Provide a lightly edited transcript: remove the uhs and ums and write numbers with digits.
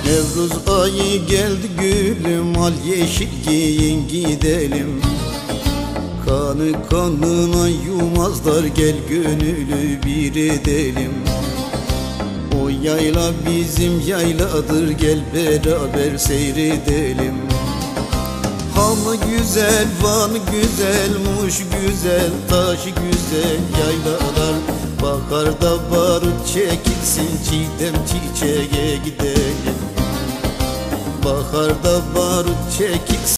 Nevruz ayı geldi gülüm, al yeşil giyin gidelim. Kanı kanına yumazlar, gel gönülü bir edelim. O yayla bizim yayladır, gel beraber seyredelim. Hanı güzel, Vanı güzel, Muş güzel, Taşı güzel yaylalar. Baharda barut çekilsin, çiğdem çiçeğe gidelim. Baharda barut çekilsin.